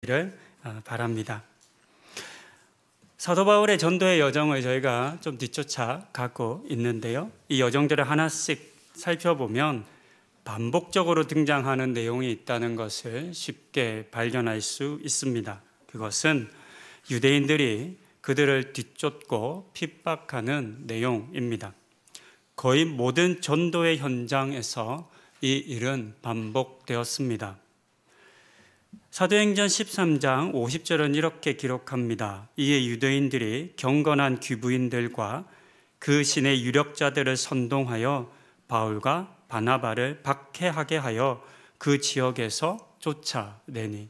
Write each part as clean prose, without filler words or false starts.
를 바랍니다. 사도 바울의 전도의 여정을 저희가 좀 뒤쫓아 가고 있는데요. 이 여정들을 하나씩 살펴보면 반복적으로 등장하는 내용이 있다는 것을 쉽게 발견할 수 있습니다. 그것은 유대인들이 그들을 뒤쫓고 핍박하는 내용입니다. 거의 모든 전도의 현장에서 이 일은 반복되었습니다. 사도행전 13장 50절은 이렇게 기록합니다. 이에 유대인들이 경건한 귀부인들과 그 신의 유력자들을 선동하여 바울과 바나바를 박해하게 하여 그 지역에서 쫓아내니.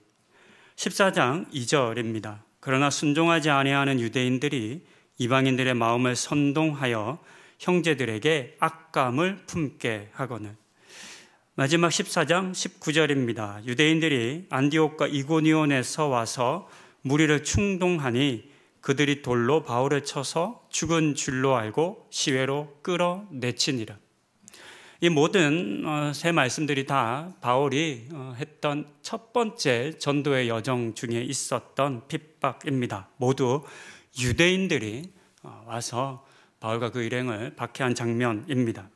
14장 2절입니다. 그러나 순종하지 아니하는 유대인들이 이방인들의 마음을 선동하여 형제들에게 악감을 품게 하거늘. 마지막 14장 19절입니다. 유대인들이 안디옥과 이고니온에서 와서 무리를 충동하니 그들이 돌로 바울을 쳐서 죽은 줄로 알고 시외로 끌어내치니라. 이 모든 세 말씀들이 다 바울이 했던 첫 번째 전도의 여정 중에 있었던 핍박입니다. 모두 유대인들이 와서 바울과 그 일행을 박해한 장면입니다.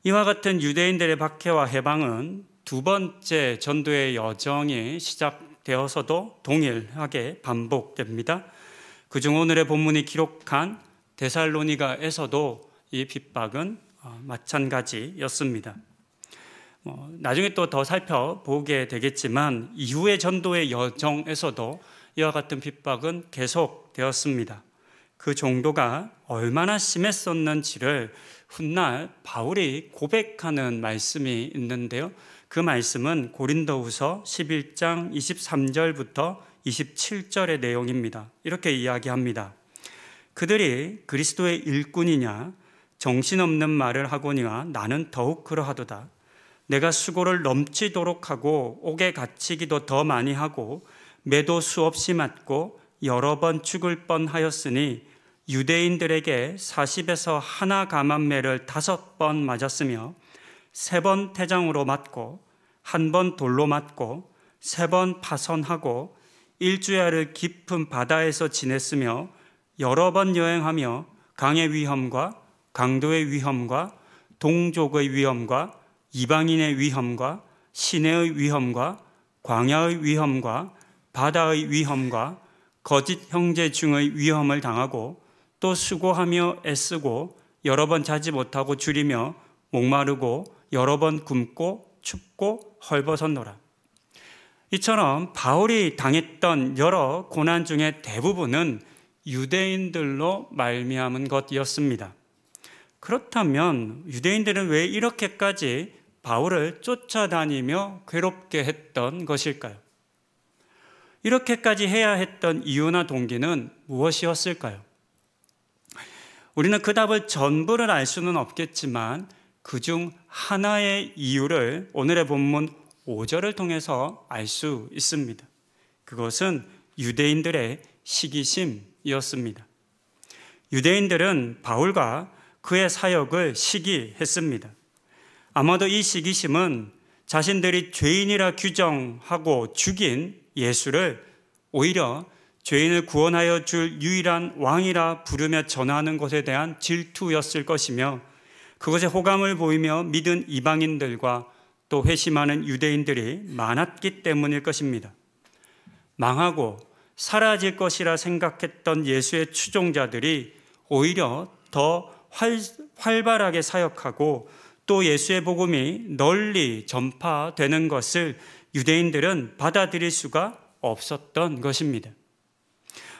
이와 같은 유대인들의 박해와 해방은 두 번째 전도의 여정이 시작되어서도 동일하게 반복됩니다. 그중 오늘의 본문이 기록한 데살로니가에서도 이 핍박은 마찬가지였습니다. 나중에 또 더 살펴보게 되겠지만 이후의 전도의 여정에서도 이와 같은 핍박은 계속되었습니다. 그 정도가 얼마나 심했었는지를 훗날 바울이 고백하는 말씀이 있는데요. 그 말씀은 고린도후서 11장 23절부터 27절의 내용입니다. 이렇게 이야기합니다. 그들이 그리스도의 일꾼이냐 정신없는 말을 하거니와 나는 더욱 그러하도다. 내가 수고를 넘치도록 하고 옥에 갇히기도 더 많이 하고 매도 수없이 맞고 여러 번 죽을 뻔하였으니 유대인들에게 40에서 하나 감한매를 5번 맞았으며 3번 태장으로 맞고 1번 돌로 맞고 3번 파선하고 일주야를 깊은 바다에서 지냈으며 여러 번 여행하며 강의 위험과 강도의 위험과 동족의 위험과 이방인의 위험과 시내의 위험과 광야의 위험과 바다의 위험과 거짓 형제 중의 위험을 당하고 또 수고하며 애쓰고 여러 번 자지 못하고 줄이며 목마르고 여러 번 굶고 춥고 헐벗었노라. 이처럼 바울이 당했던 여러 고난 중에 대부분은 유대인들로 말미암은 것이었습니다. 그렇다면 유대인들은 왜 이렇게까지 바울을 쫓아다니며 괴롭게 했던 것일까요? 이렇게까지 해야 했던 이유나 동기는 무엇이었을까요? 우리는 그 답을 전부를 알 수는 없겠지만 그중 하나의 이유를 오늘의 본문 5절을 통해서 알 수 있습니다. 그것은 유대인들의 시기심이었습니다. 유대인들은 바울과 그의 사역을 시기했습니다. 아마도 이 시기심은 자신들이 죄인이라 규정하고 죽인 예수를 오히려 죄인을 구원하여 줄 유일한 왕이라 부르며 전하는 것에 대한 질투였을 것이며 그것에 호감을 보이며 믿은 이방인들과 또 회심하는 유대인들이 많았기 때문일 것입니다. 망하고 사라질 것이라 생각했던 예수의 추종자들이 오히려 더 활발하게 사역하고 또 예수의 복음이 널리 전파되는 것을 유대인들은 받아들일 수가 없었던 것입니다.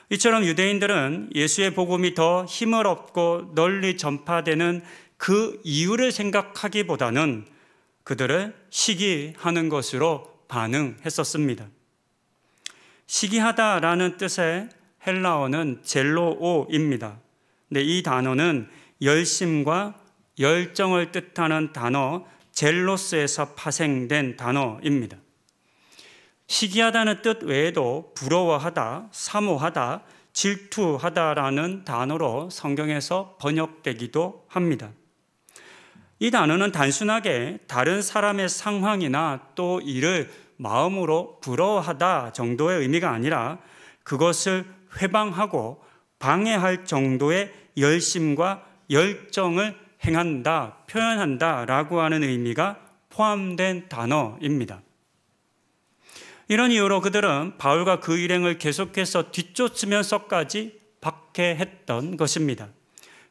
이처럼 유대인들은 예수의 복음이 더 힘을 얻고 널리 전파되는 그 이유를 생각하기보다는 그들을 시기하는 것으로 반응했었습니다. 시기하다라는 뜻의 헬라어는 젤로오입니다. 이 단어는 열심과 열정을 뜻하는 단어 젤로스에서 파생된 단어입니다. 시기하다는 뜻 외에도 부러워하다, 사모하다, 질투하다라는 단어로 성경에서 번역되기도 합니다. 이 단어는 단순하게 다른 사람의 상황이나 또 일을 마음으로 부러워하다 정도의 의미가 아니라 그것을 회방하고 방해할 정도의 열심과 열정을 행한다, 표현한다라고 하는 의미가 포함된 단어입니다. 이런 이유로 그들은 바울과 그 일행을 계속해서 뒤쫓으면서까지 박해했던 것입니다.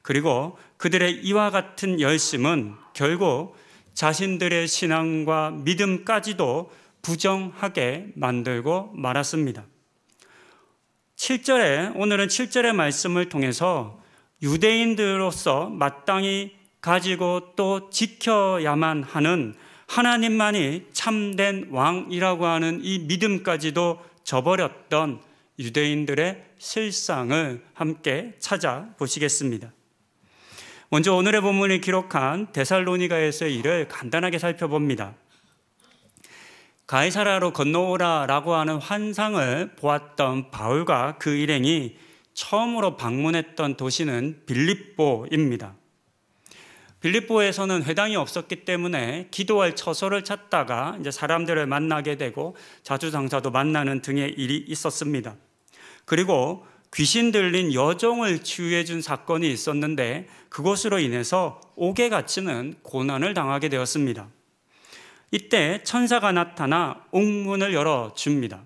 그리고 그들의 이와 같은 열심은 결국 자신들의 신앙과 믿음까지도 부정하게 만들고 말았습니다. 오늘은 7절의 말씀을 통해서 유대인들로서 마땅히 가지고 또 지켜야만 하는 하나님만이 참된 왕이라고 하는 이 믿음까지도 저버렸던 유대인들의 실상을 함께 찾아보시겠습니다. 먼저 오늘의 본문이 기록한 데살로니가에서의 일을 간단하게 살펴봅니다. 가이사라로 건너오라라고 하는 환상을 보았던 바울과 그 일행이 처음으로 방문했던 도시는 빌립보입니다. 빌립보에서는 회당이 없었기 때문에 기도할 처소를 찾다가 이제 사람들을 만나게 되고 자주장사도 만나는 등의 일이 있었습니다. 그리고 귀신 들린 여종을 치유해 준 사건이 있었는데 그것으로 인해서 옥에 갇히는 고난을 당하게 되었습니다. 이때 천사가 나타나 옥문을 열어줍니다.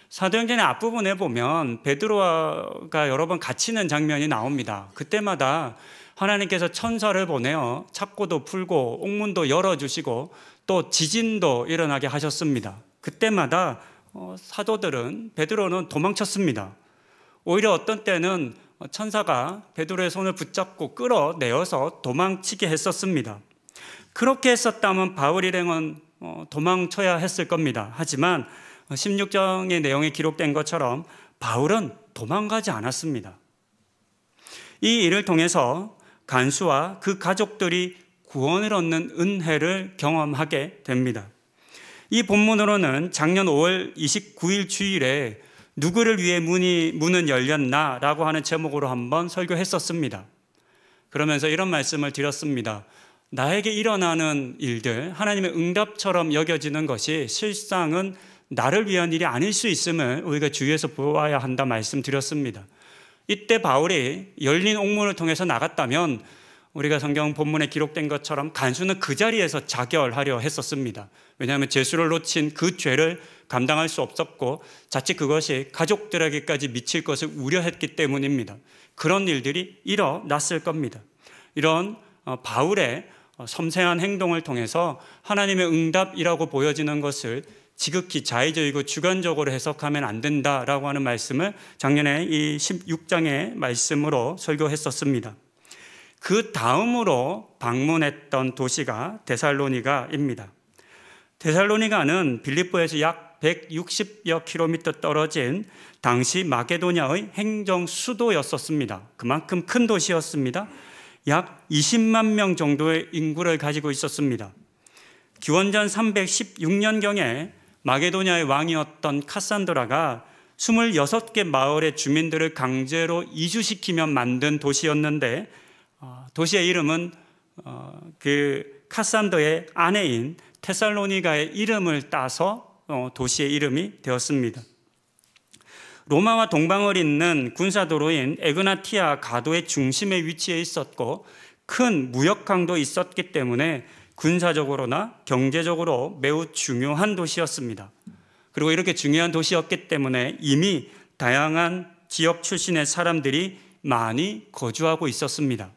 사도행전의 앞부분에 보면 베드로가 여러 번 갇히는 장면이 나옵니다. 그때마다 하나님께서 천사를 보내어 착고도 풀고 옥문도 열어주시고 또 지진도 일어나게 하셨습니다. 그때마다 사도들은 베드로는 도망쳤습니다. 오히려 어떤 때는 천사가 베드로의 손을 붙잡고 끌어내어서 도망치게 했었습니다. 그렇게 했었다면 바울 일행은 도망쳐야 했을 겁니다. 하지만 16장의 내용에 기록된 것처럼 바울은 도망가지 않았습니다. 이 일을 통해서 간수와 그 가족들이 구원을 얻는 은혜를 경험하게 됩니다. 이 본문으로는 작년 5월 29일 주일에 누구를 위해 문은 열렸나라고 하는 제목으로 한번 설교했었습니다. 그러면서 이런 말씀을 드렸습니다. 나에게 일어나는 일들, 하나님의 응답처럼 여겨지는 것이 실상은 나를 위한 일이 아닐 수 있음을 우리가 주의해서 보아야 한다 말씀드렸습니다. 이때 바울이 열린 옥문을 통해서 나갔다면 우리가 성경 본문에 기록된 것처럼 간수는 그 자리에서 자결하려 했었습니다. 왜냐하면 죄수를 놓친 그 죄를 감당할 수 없었고 자칫 그것이 가족들에게까지 미칠 것을 우려했기 때문입니다. 그런 일들이 일어났을 겁니다. 이런 바울의 섬세한 행동을 통해서 하나님의 응답이라고 보여지는 것을 지극히 자의적이고 주관적으로 해석하면 안 된다라고 하는 말씀을 작년에 이 16장의 말씀으로 설교했었습니다. 그 다음으로 방문했던 도시가 데살로니가입니다. 데살로니가는 빌립보에서 약 160여 킬로미터 떨어진 당시 마게도냐의 행정 수도였었습니다. 그만큼 큰 도시였습니다. 약 20만 명 정도의 인구를 가지고 있었습니다. 기원전 316년경에 마게도냐의 왕이었던 카산드라가 26개 마을의 주민들을 강제로 이주시키며 만든 도시였는데 도시의 이름은 그 카산드의 아내인 테살로니가의 이름을 따서 도시의 이름이 되었습니다. 로마와 동방을 잇는 군사도로인 에그나티아 가도의 중심에 위치해 있었고 큰 무역항도 있었기 때문에 군사적으로나 경제적으로 매우 중요한 도시였습니다. 그리고 이렇게 중요한 도시였기 때문에 이미 다양한 지역 출신의 사람들이 많이 거주하고 있었습니다.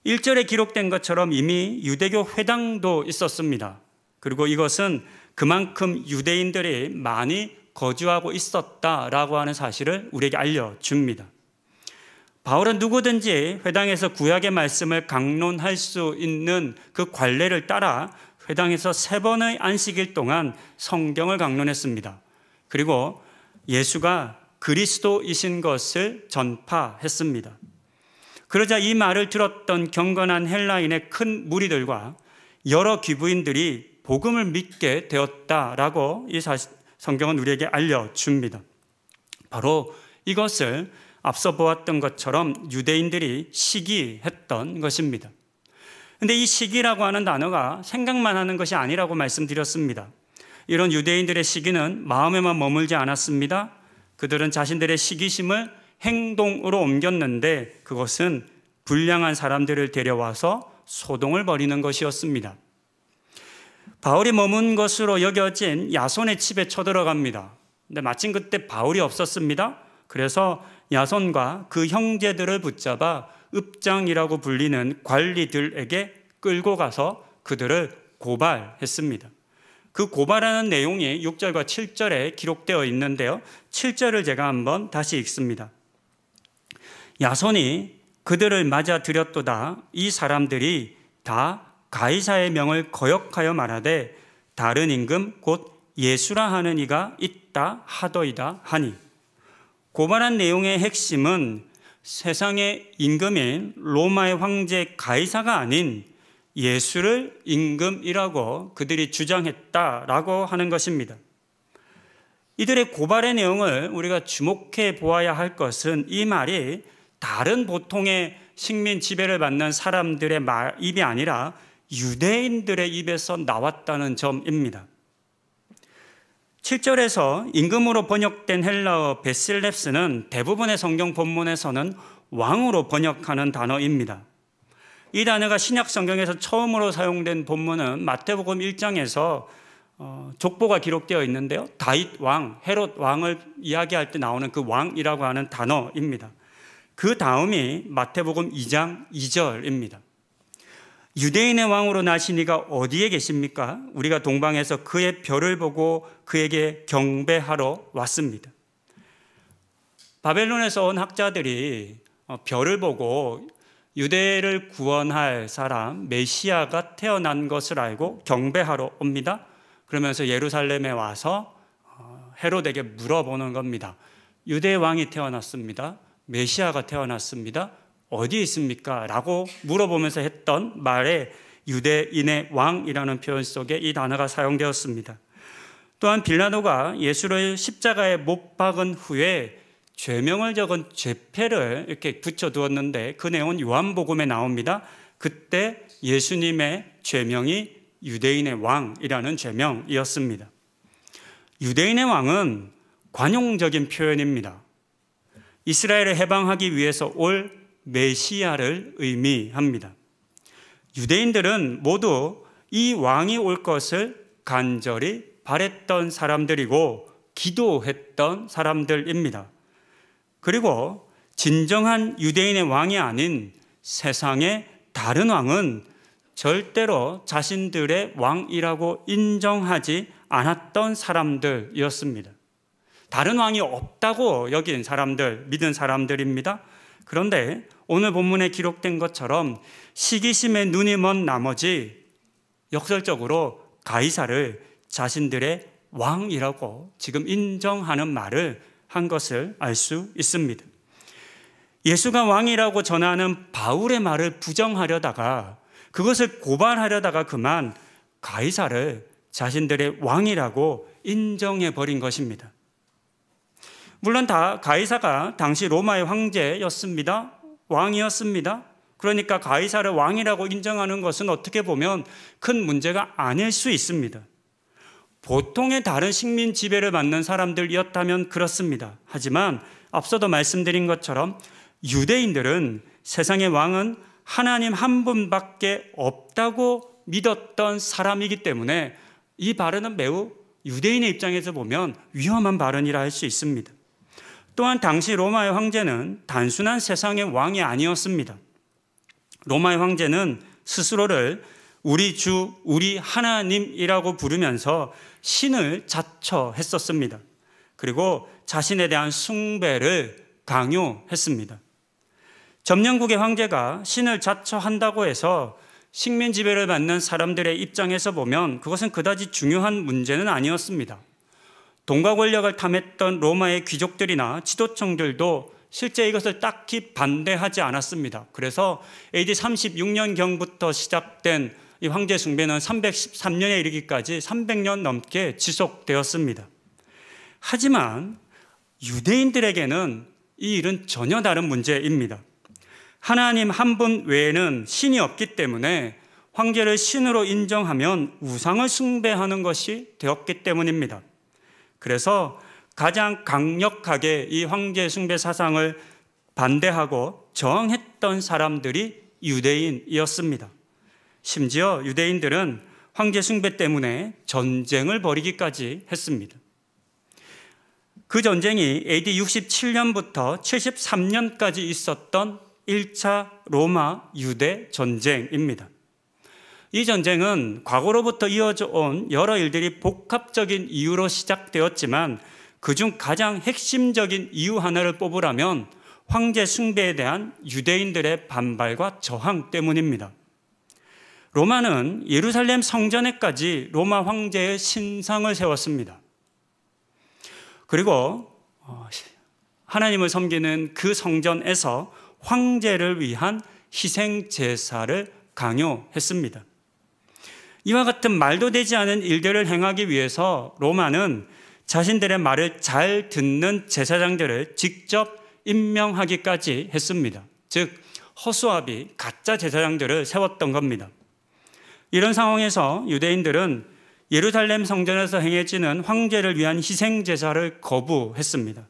1절에 기록된 것처럼 이미 유대교 회당도 있었습니다. 그리고 이것은 그만큼 유대인들이 많이 거주하고 있었다라고 하는 사실을 우리에게 알려줍니다. 바울은 누구든지 회당에서 구약의 말씀을 강론할 수 있는 그 관례를 따라 회당에서 3번의 안식일 동안 성경을 강론했습니다. 그리고 예수가 그리스도이신 것을 전파했습니다. 그러자 이 말을 들었던 경건한 헬라인의 큰 무리들과 여러 귀부인들이 복음을 믿게 되었다라고 이 성경은 우리에게 알려줍니다. 바로 이것을 앞서 보았던 것처럼 유대인들이 시기했던 것입니다. 그런데 이 시기라고 하는 단어가 생각만 하는 것이 아니라고 말씀드렸습니다. 이런 유대인들의 시기는 마음에만 머물지 않았습니다. 그들은 자신들의 시기심을 행동으로 옮겼는데 그것은 불량한 사람들을 데려와서 소동을 벌이는 것이었습니다. 바울이 머문 것으로 여겨진 야손의 집에 쳐들어갑니다. 근데 마침 그때 바울이 없었습니다. 그래서 야손과 그 형제들을 붙잡아 읍장이라고 불리는 관리들에게 끌고 가서 그들을 고발했습니다. 그 고발하는 내용이 6절과 7절에 기록되어 있는데요. 7절을 제가 한번 다시 읽습니다. 야손이 그들을 맞아들였도다. 이 사람들이 다 가이사의 명을 거역하여 말하되 다른 임금 곧 예수라 하는 이가 있다 하더이다 하니, 고발한 내용의 핵심은 세상의 임금인 로마의 황제 가이사가 아닌 예수를 임금이라고 그들이 주장했다라고 하는 것입니다. 이들의 고발의 내용을 우리가 주목해 보아야 할 것은 이 말이 다른 보통의 식민 지배를 받는 사람들의 입이 아니라 유대인들의 입에서 나왔다는 점입니다. 7절에서 임금으로 번역된 헬라어 베실렙스는 대부분의 성경 본문에서는 왕으로 번역하는 단어입니다. 이 단어가 신약 성경에서 처음으로 사용된 본문은 마태복음 1장에서 족보가 기록되어 있는데요. 다윗 왕, 헤롯 왕을 이야기할 때 나오는 그 왕이라고 하는 단어입니다. 그 다음이 마태복음 2장 2절입니다. 유대인의 왕으로 나신 이가 어디에 계십니까? 우리가 동방에서 그의 별을 보고 그에게 경배하러 왔습니다. 바벨론에서 온 학자들이 별을 보고 유대를 구원할 사람 메시아가 태어난 것을 알고 경배하러 옵니다. 그러면서 예루살렘에 와서 헤롯에게 물어보는 겁니다. 유대 왕이 태어났습니다. 메시아가 태어났습니다. 어디 있습니까? 라고 물어보면서 했던 말에 유대인의 왕이라는 표현 속에 이 단어가 사용되었습니다. 또한 빌라도가 예수를 십자가에 못 박은 후에 죄명을 적은 죄패를 이렇게 붙여두었는데 그 내용은 요한복음에 나옵니다. 그때 예수님의 죄명이 유대인의 왕이라는 죄명이었습니다. 유대인의 왕은 관용적인 표현입니다. 이스라엘을 해방하기 위해서 올 메시아를 의미합니다. 유대인들은 모두 이 왕이 올 것을 간절히 바랬던 사람들이고 기도했던 사람들입니다. 그리고 진정한 유대인의 왕이 아닌 세상의 다른 왕은 절대로 자신들의 왕이라고 인정하지 않았던 사람들이었습니다. 다른 왕이 없다고 여긴 사람들, 믿은 사람들입니다. 그런데 오늘 본문에 기록된 것처럼 시기심에 눈이 먼 나머지 역설적으로 가이사를 자신들의 왕이라고 지금 인정하는 말을 한 것을 알 수 있습니다. 예수가 왕이라고 전하는 바울의 말을 부정하려다가 그것을 고발하려다가 그만 가이사를 자신들의 왕이라고 인정해버린 것입니다. 물론 가이사가 당시 로마의 황제였습니다. 왕이었습니다. 그러니까 가이사를 왕이라고 인정하는 것은 어떻게 보면 큰 문제가 아닐 수 있습니다. 보통의 다른 식민 지배를 받는 사람들이었다면 그렇습니다. 하지만 앞서도 말씀드린 것처럼 유대인들은 세상의 왕은 하나님 한 분밖에 없다고 믿었던 사람이기 때문에 이 발언은 매우 유대인의 입장에서 보면 위험한 발언이라 할 수 있습니다. 또한 당시 로마의 황제는 단순한 세상의 왕이 아니었습니다. 로마의 황제는 스스로를 우리 주, 우리 하나님이라고 부르면서 신을 자처했었습니다. 그리고 자신에 대한 숭배를 강요했습니다. 점령국의 황제가 신을 자처한다고 해서 식민 지배를 받는 사람들의 입장에서 보면 그것은 그다지 중요한 문제는 아니었습니다. 돈과 권력을 탐했던 로마의 귀족들이나 지도층들도 실제 이것을 딱히 반대하지 않았습니다. 그래서 AD 36년경부터 시작된 이 황제 숭배는 313년에 이르기까지 300년 넘게 지속되었습니다. 하지만 유대인들에게는 이 일은 전혀 다른 문제입니다. 하나님 한 분 외에는 신이 없기 때문에 황제를 신으로 인정하면 우상을 숭배하는 것이 되었기 때문입니다. 그래서 가장 강력하게 이 황제 숭배 사상을 반대하고 저항했던 사람들이 유대인이었습니다. 심지어 유대인들은 황제 숭배 때문에 전쟁을 벌이기까지 했습니다. 그 전쟁이 AD 67년부터 73년까지 있었던 1차 로마 유대 전쟁입니다. 이 전쟁은 과거로부터 이어져 온 여러 일들이 복합적인 이유로 시작되었지만 그중 가장 핵심적인 이유 하나를 뽑으라면 황제 숭배에 대한 유대인들의 반발과 저항 때문입니다. 로마는 예루살렘 성전에까지 로마 황제의 신상을 세웠습니다. 그리고 하나님을 섬기는 그 성전에서 황제를 위한 희생 제사를 강요했습니다. 이와 같은 말도 되지 않은 일들을 행하기 위해서 로마는 자신들의 말을 잘 듣는 제사장들을 직접 임명하기까지 했습니다. 즉 허수아비 가짜 제사장들을 세웠던 겁니다. 이런 상황에서 유대인들은 예루살렘 성전에서 행해지는 황제를 위한 희생 제사를 거부했습니다.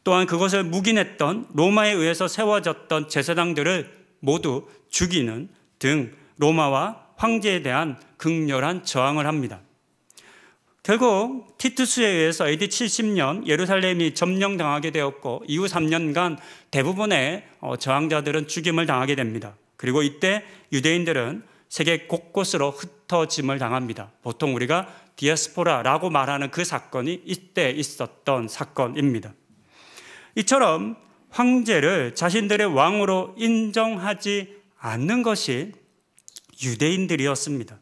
또한 그것을 묵인했던 로마에 의해서 세워졌던 제사장들을 모두 죽이는 등 로마와 황제에 대한 극렬한 저항을 합니다. 결국 티투스에 의해서 AD 70년 예루살렘이 점령당하게 되었고 이후 3년간 대부분의 저항자들은 죽임을 당하게 됩니다. 그리고 이때 유대인들은 세계 곳곳으로 흩어짐을 당합니다. 보통 우리가 디아스포라라고 말하는 그 사건이 이때 있었던 사건입니다. 이처럼 황제를 자신들의 왕으로 인정하지 않는 것이 유대인들이었습니다.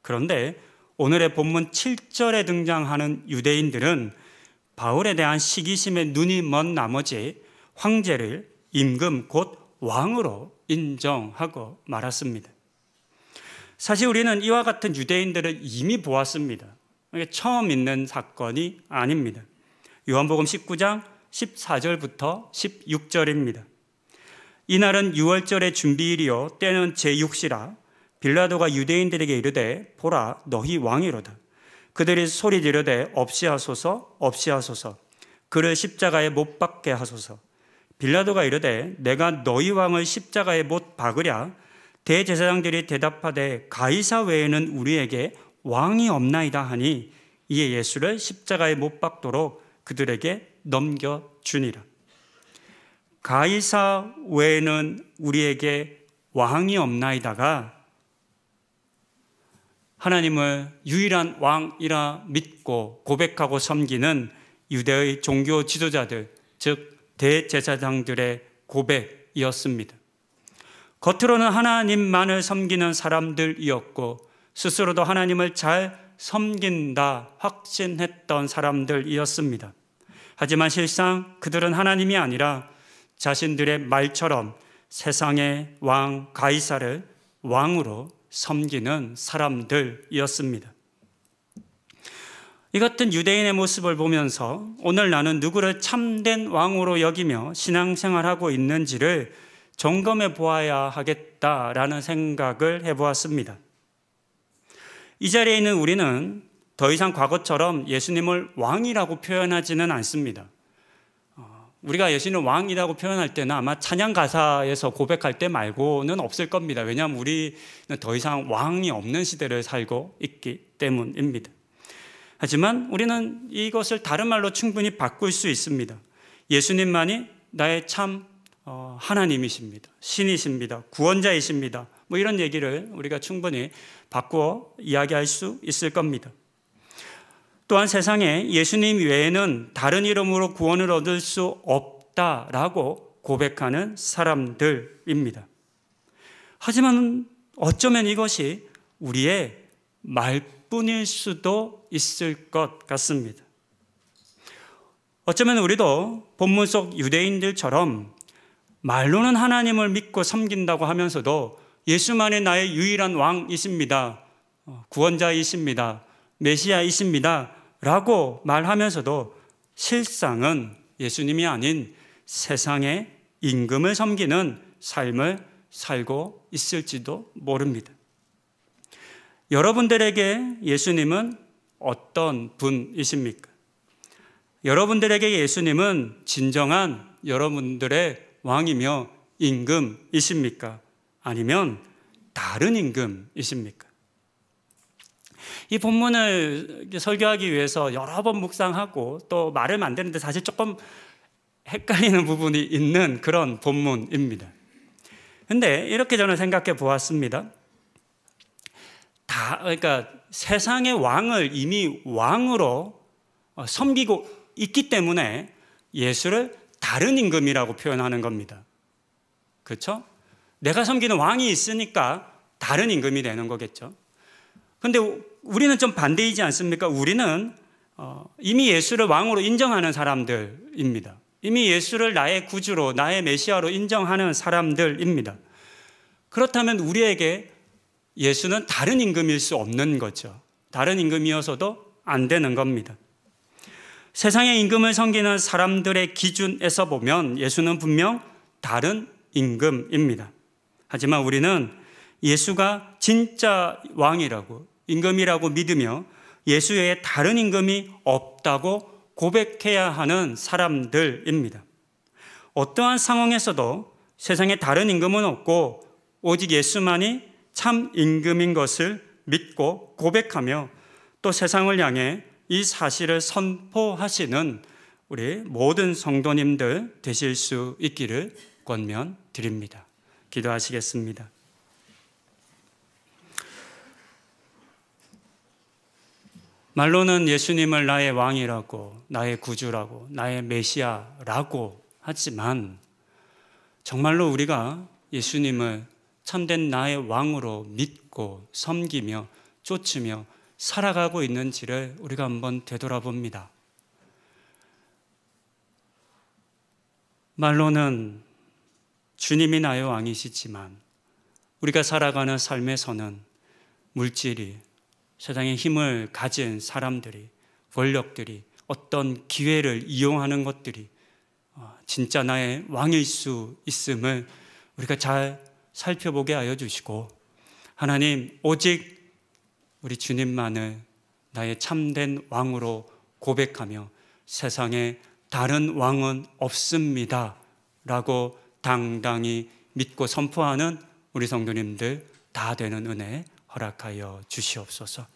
그런데 오늘의 본문 7절에 등장하는 유대인들은 바울에 대한 시기심에 눈이 먼 나머지 황제를 임금 곧 왕으로 인정하고 말았습니다. 사실 우리는 이와 같은 유대인들을 이미 보았습니다. 이게 처음 있는 사건이 아닙니다. 요한복음 19장 14절부터 16절입니다. 이날은 유월절의 준비일이요 때는 제6시라 빌라도가 유대인들에게 이르되 보라 너희 왕이로다. 그들이 소리 지르되 없이하소서 없이하소서 그를 십자가에 못 박게 하소서. 빌라도가 이르되 내가 너희 왕을 십자가에 못 박으랴. 대제사장들이 대답하되 가이사 외에는 우리에게 왕이 없나이다 하니 이에 예수를 십자가에 못 박도록 그들에게 넘겨주니라. 가이사 외에는 우리에게 왕이 없나이다가 하나님을 유일한 왕이라 믿고 고백하고 섬기는 유대의 종교 지도자들, 즉 대제사장들의 고백이었습니다. 겉으로는 하나님만을 섬기는 사람들이었고 스스로도 하나님을 잘 섬긴다 확신했던 사람들이었습니다. 하지만 실상 그들은 하나님이 아니라 자신들의 말처럼 세상의 왕 가이사를 왕으로 섬기는 사람들이었습니다. 이 같은 유대인의 모습을 보면서 오늘 나는 누구를 참된 왕으로 여기며 신앙생활하고 있는지를 점검해 보아야 하겠다라는 생각을 해보았습니다. 이 자리에 있는 우리는 더 이상 과거처럼 예수님을 왕이라고 표현하지는 않습니다. 우리가 예수님을 왕이라고 표현할 때는 아마 찬양 가사에서 고백할 때 말고는 없을 겁니다. 왜냐하면 우리는 더 이상 왕이 없는 시대를 살고 있기 때문입니다. 하지만 우리는 이것을 다른 말로 충분히 바꿀 수 있습니다. 예수님만이 나의 참 하나님이십니다. 신이십니다. 구원자이십니다. 뭐 이런 얘기를 우리가 충분히 바꾸어 이야기할 수 있을 겁니다. 또한 세상에 예수님 외에는 다른 이름으로 구원을 얻을 수 없다라고 고백하는 사람들입니다. 하지만 어쩌면 이것이 우리의 말뿐일 수도 있을 것 같습니다. 어쩌면 우리도 본문 속 유대인들처럼 말로는 하나님을 믿고 섬긴다고 하면서도 예수만이 나의 유일한 왕이십니다. 구원자이십니다. 메시아이십니다. 라고 말하면서도 실상은 예수님이 아닌 세상의 임금을 섬기는 삶을 살고 있을지도 모릅니다. 여러분들에게 예수님은 어떤 분이십니까? 여러분들에게 예수님은 진정한 여러분들의 왕이며 임금이십니까? 아니면 다른 임금이십니까? 이 본문을 설교하기 위해서 여러 번 묵상하고 또 말을 만드는데 사실 조금 헷갈리는 부분이 있는 그런 본문입니다. 근데 이렇게 저는 생각해 보았습니다. 그러니까 세상의 왕을 이미 왕으로 섬기고 있기 때문에 예수를 다른 임금이라고 표현하는 겁니다. 그렇죠? 내가 섬기는 왕이 있으니까 다른 임금이 되는 거겠죠. 근데 우리는 좀 반대이지 않습니까? 우리는 이미 예수를 왕으로 인정하는 사람들입니다. 이미 예수를 나의 구주로, 나의 메시아로 인정하는 사람들입니다. 그렇다면 우리에게 예수는 다른 임금일 수 없는 거죠. 다른 임금이어서도 안 되는 겁니다. 세상의 임금을 섬기는 사람들의 기준에서 보면 예수는 분명 다른 임금입니다. 하지만 우리는 예수가 진짜 왕이라고, 임금이라고 믿으며 예수 외에 다른 임금이 없다고 고백해야 하는 사람들입니다. 어떠한 상황에서도 세상에 다른 임금은 없고 오직 예수만이 참 임금인 것을 믿고 고백하며 또 세상을 향해 이 사실을 선포하시는 우리 모든 성도님들 되실 수 있기를 권면드립니다. 기도하시겠습니다. 말로는 예수님을 나의 왕이라고, 나의 구주라고, 나의 메시아라고 하지만 정말로 우리가 예수님을 참된 나의 왕으로 믿고 섬기며 쫓으며 살아가고 있는지를 우리가 한번 되돌아봅니다. 말로는 주님이 나의 왕이시지만 우리가 살아가는 삶에서는 물질이, 세상에 힘을 가진 사람들이, 권력들이, 어떤 기회를 이용하는 것들이 진짜 나의 왕일 수 있음을 우리가 잘 살펴보게 하여 주시고, 하나님 오직 우리 주님만을 나의 참된 왕으로 고백하며 세상에 다른 왕은 없습니다 라고 당당히 믿고 선포하는 우리 성도님들 다 되는 은혜 허락하여 주시옵소서.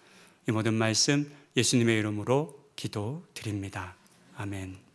이 모든 말씀 예수님의 이름으로 기도드립니다. 아멘.